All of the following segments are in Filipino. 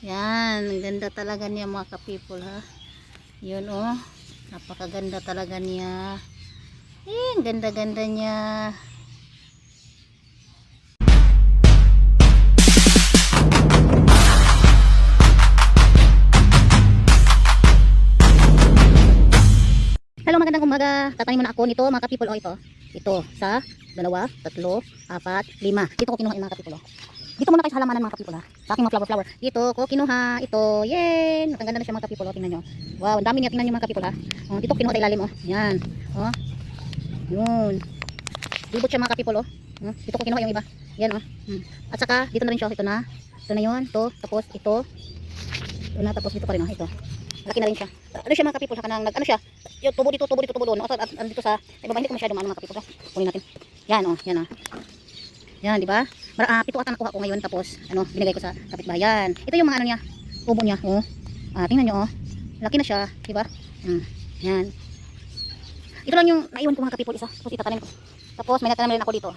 Yan, ang ganda talaga niya mga ka-people ha. Yun oh, napakaganda talaga niya. Ang ganda-ganda niya. Hello, magandang umaga. Tatanim muna ako nito mga ka-people oh, ito sa 2, 3, 4, 5. Dito ko kinuha yung mga ka-people oh. Dito muna kayo sa halamanan mga ka-people ha. Sa aking mga flower. Dito ko kinuha ito. Yen! Ang ganda na siya mga ka-people oh. Tingnan nyo. Wow, ang dami niya. Tingnan nyo mga ka-people ha. Oh, dito ko kinuha sa ilalim oh. Yan. Oh. Yun. Libot siya mga ka-people oh. Dito ko kinuha yung iba. Yan oh. At saka dito na rin siya. Ito na. Ito na yun. Ito. Tapos ito. Ito na. Tapos dito pa rin oh. Ito. Laki na rin siya. Ano siya mga ka-people sa kanang ano siya? Yung tubo dito doon. At dito sa iba hindi ko masyado mga ka-people. Kunin natin. Yan oh. Yan oh. Yan, di ba? Pito ata nakuha ko ngayon tapos ano, binigay ko sa kapitbahayan. Ito yung mga ano niya, tubo niya, oh. Tingnan niyo oh. Laki na siya, di ba? Yan. Ito lang yung naiwan ko mga kapipol isa. Tapos itatanim ko. Tapos may natanim rin ako dito.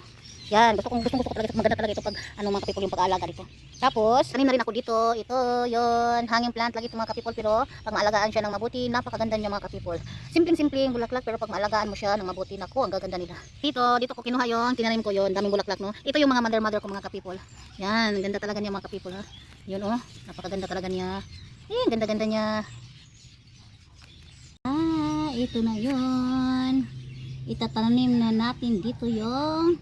Yan, gusto ko talaga ito. Maganda talaga ito pag ano mga kapipol yung pag-aalaga dito. Tapos, tanim na rin ako dito. Ito, yon, hanging plant lagi ito mga kapipol pero pag maalagaan siya ng mabuti, napakaganda niya mga kapipol. Simpleng-simpleng bulaklak pero pag maalagaan mo siya ng mabuti, nako, ang gaganda nila. Dito ko kinuha yon, tinanim ko yon, daming bulaklak no. Ito yung mga mother ko mga kapipol. Yan, ang ganda talaga niya mga kapipol ha. Yun oh, napakaganda talaga niya. Ang ganda-ganda niya. Ito na yon. Itatanim na natin dito yung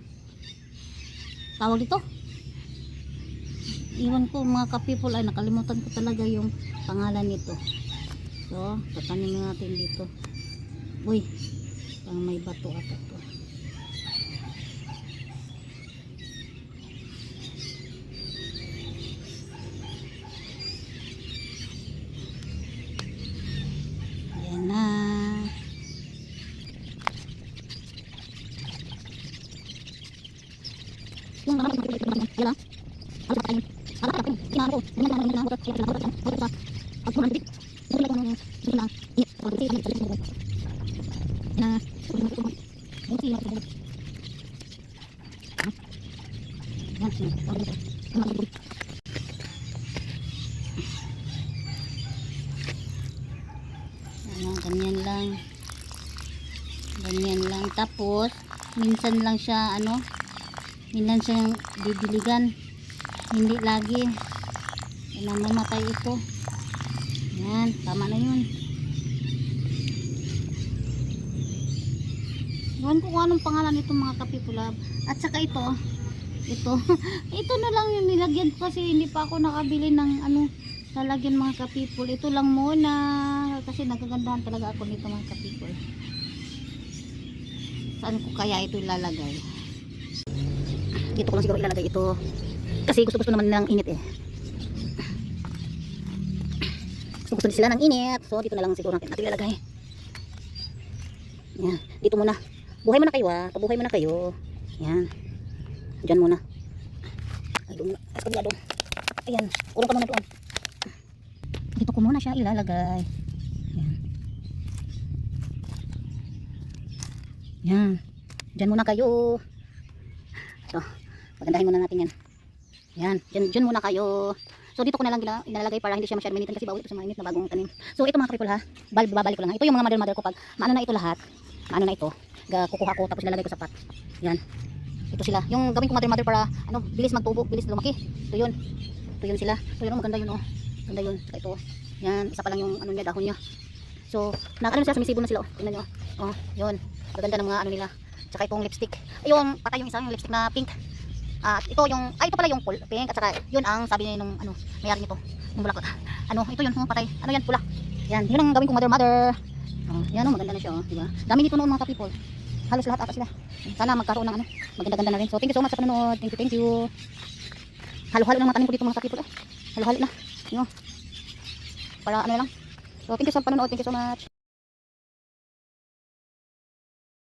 tawag dito. Iwan ko mga ka-people ay nakalimutan ko talaga yung pangalan nito. So, tatanim natin dito. Uy, pang may bato ata to. Ayan na. Yung mga kapitbahay, ganyan lang tapos minsan lang siya ano, minsan siyang didiligan, hindi lagi. Namamatay ito. Yan, tama na yun. Ewan ko kung anong pangalan nito mga kapipulab. At saka ito ito na lang yung nilagyan ko kasi hindi pa ako nakabili ng ano lalagyan mga kapipul. Ito lang muna kasi nagagandahan talaga ako nito mga kapipul. Saan ko kaya ito ilalagay? Dito ko lang siguro ilalagay ito kasi gusto naman ng init eh. Gusto sila ng init, so dito na lang siguro natin ilalagay. Yan, dito muna. Buhay muna kayo ah, pabuhay muna kayo. Yan, dyan muna. Ay, doon muna, eskabila doon. Ayan, urong ka muna doon. Dito ko muna siya ilalagay. Yan. Yan, dyan muna kayo. So, pagandahin muna natin yan. Yan, dyan muna kayo. So dito ko na lang ilalagay para hindi siya masyadong mainitin kasi bawal ito sa mainit na bagong tanim. So ito mga kapipol ha, babalik ko lang. Ito yung mga mother ko pag maano na ito lahat. Maano na ito, kukuha ko tapos ilalagay ko sa pot. Yan. Ito sila. Yung gawin ko mother para ano, bilis magtubo, bilis lumaki. Ito yun. Ito yun sila. Ito yun, maganda yun oh. Maganda yun. Saka ito. Yan, isa pa lang yung ano niya, dahon niya. So, nakano siya, sumisibo na sila oh. Tingnan niyo. Oh, yun. Maganda ng mga ano nila. Saka itong lipstick. Ayun, patay yung isa, yung lipstick na pink. Ito yung, ito pala yung pink at saka yun ang sabi niya nung ano, mayari nito, yung bulaklak. Ano, ito yun, patay. Ano yan, pula. Yan, yun ang gawin kong mother. Yan oh, maganda na siya oh, di ba? Dami dito noon mga ka-people. Halos lahat ata sila. Sana magkaroon ng ano, maganda-ganda na rin. So, thank you so much sa panonood. Thank you. Halo-halo ng mga tanim ko dito mga ka-people eh. Halo-halo na. Yun. Para ano lang. So, thank you sa panonood. Thank you so much.